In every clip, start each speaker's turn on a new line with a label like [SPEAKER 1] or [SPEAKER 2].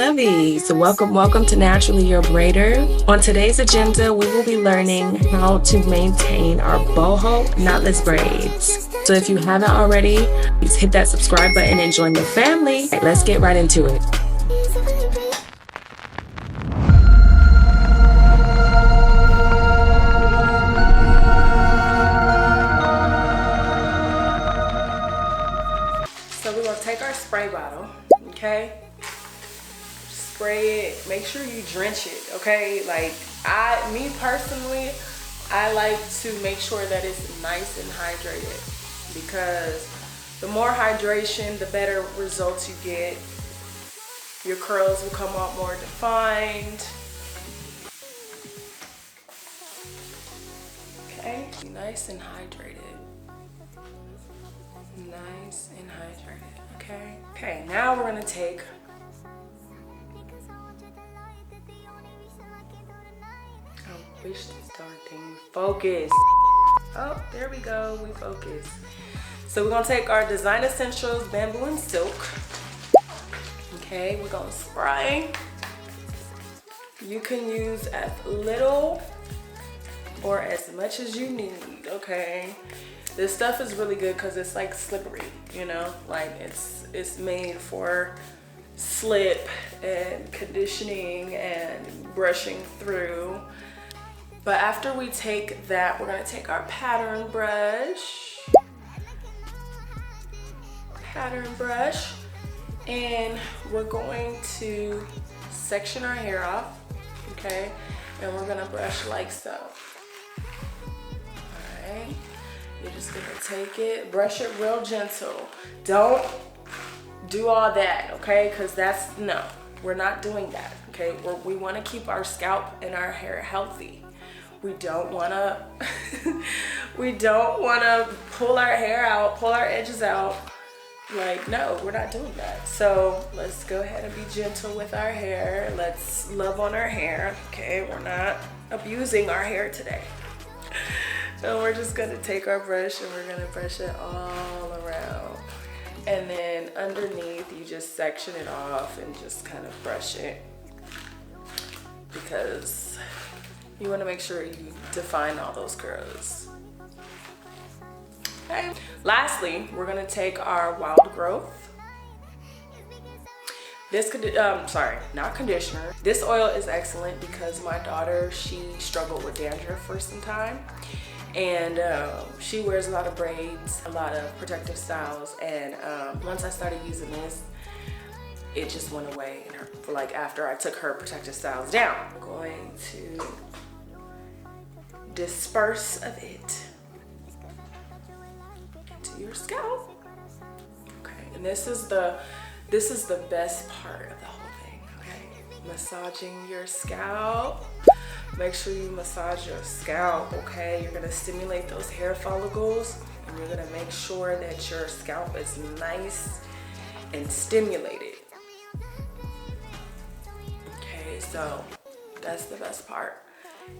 [SPEAKER 1] Lovies. Welcome to Naturally Your Braider. On today's agenda, we will be learning how to maintain our boho knotless braids. So if you haven't already, please hit that subscribe button and join the family. Let's get right into it. So we're gonna take our spray bottle, okay? Spray it, make sure you drench it, okay? Like me personally, I like to make sure that it's nice and hydrated, because the more hydration, the better results you get. Your curls will come out more defined. Okay, nice and hydrated. Nice and hydrated, okay? Okay, now we're gonna take wish this darn thing would focus. Oh, there we go, we focus. So we're gonna take our Design Essentials Bamboo and Silk. Okay, we're gonna spray. You can use as little or as much as you need, okay? This stuff is really good because it's like slippery, you know? Like it's made for slip and conditioning and brushing through. But after we take that, we're gonna take our pattern brush, and we're going to section our hair off, okay? And we're gonna brush like so. All right, you're just gonna take it, brush it real gentle. Don't do all that, okay? Because no, we're not doing that, okay? We wanna keep our scalp and our hair healthy. We don't wanna pull our hair out, pull our edges out. Like, no, we're not doing that. So let's go ahead and be gentle with our hair. Let's love on our hair, okay? We're not abusing our hair today. So we're just gonna take our brush and we're gonna brush it all around. And then underneath, you just section it off and just kind of brush it, because you want to make sure you define all those curls. Okay. Lastly, we're going to take our Wild Growth. This not conditioner. This oil is excellent because my daughter, she struggled with dandruff for some time, and she wears a lot of braids, a lot of protective styles, and once I started using this, it just went away in her, like after I took her protective styles down. I'm going to disperse of it into your scalp. Okay, and this is the best part of the whole thing, okay? Massaging your scalp. Make sure you massage your scalp, okay? You're gonna stimulate those hair follicles, and you're gonna make sure that your scalp is nice and stimulated. Okay, so that's the best part.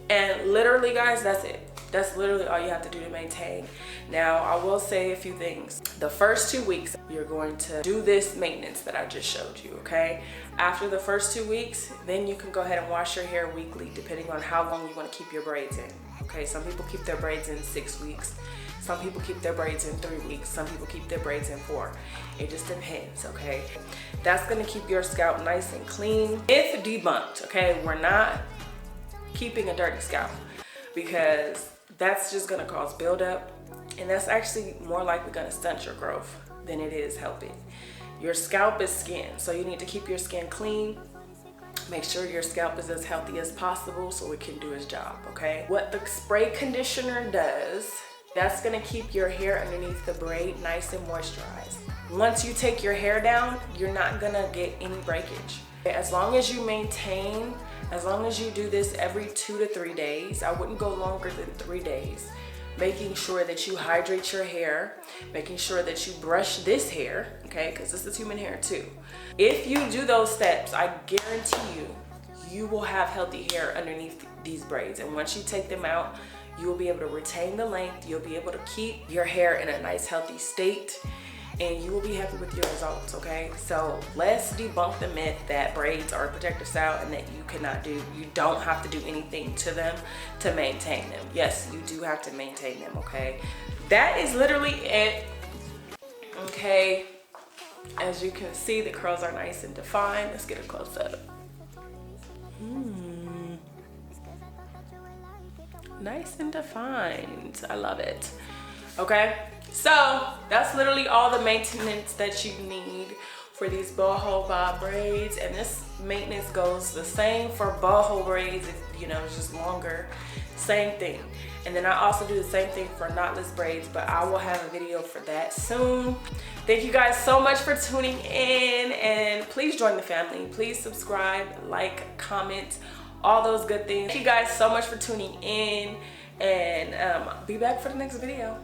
[SPEAKER 1] And literally, guys, that's it. That's literally all you have to do to maintain. Now, I will say a few things. The first 2 weeks, you're going to do this maintenance that I just showed you, okay? After the first 2 weeks, then you can go ahead and wash your hair weekly, depending on how long you want to keep your braids in, okay? Some people keep their braids in 6 weeks. Some people keep their braids in 3 weeks. Some people keep their braids in 4. It just depends, okay? That's gonna keep your scalp nice and clean. If debunked, okay? We're not keeping a dirty scalp, because that's just gonna cause buildup, and that's actually more likely gonna stunt your growth than it is helping. Your scalp is skin, so you need to keep your skin clean. Make sure your scalp is as healthy as possible so it can do its job, okay? What the spray conditioner does, that's gonna keep your hair underneath the braid nice and moisturized. Once you take your hair down, you're not gonna get any breakage. As long as you maintain, as long as you do this every 2 to 3 days, I wouldn't go longer than 3 days, making sure that you hydrate your hair, making sure that you brush this hair, okay, because this is human hair too. If you do those steps, I guarantee you will have healthy hair underneath these braids. And once you take them out, you will be able to retain the length, you'll be able to keep your hair in a nice healthy state, and you will be happy with your results, okay? So let's debunk the myth that braids are a protective style and that you don't have to do anything to them to maintain them. Yes, you do have to maintain them, okay? That is literally it, okay? As you can see, the curls are nice and defined. Let's get a close up. Nice and defined. I love it. Okay, so that's literally all the maintenance that you need for these boho bob braids, and this maintenance goes the same for boho braids. If you know, it's just longer, same thing. And then I also do the same thing for knotless braids, but I will have a video for that soon. Thank you guys so much for tuning in, and please join the family. Please subscribe, like, comment, all those good things. Thank you guys so much for tuning in, and be back for the next video.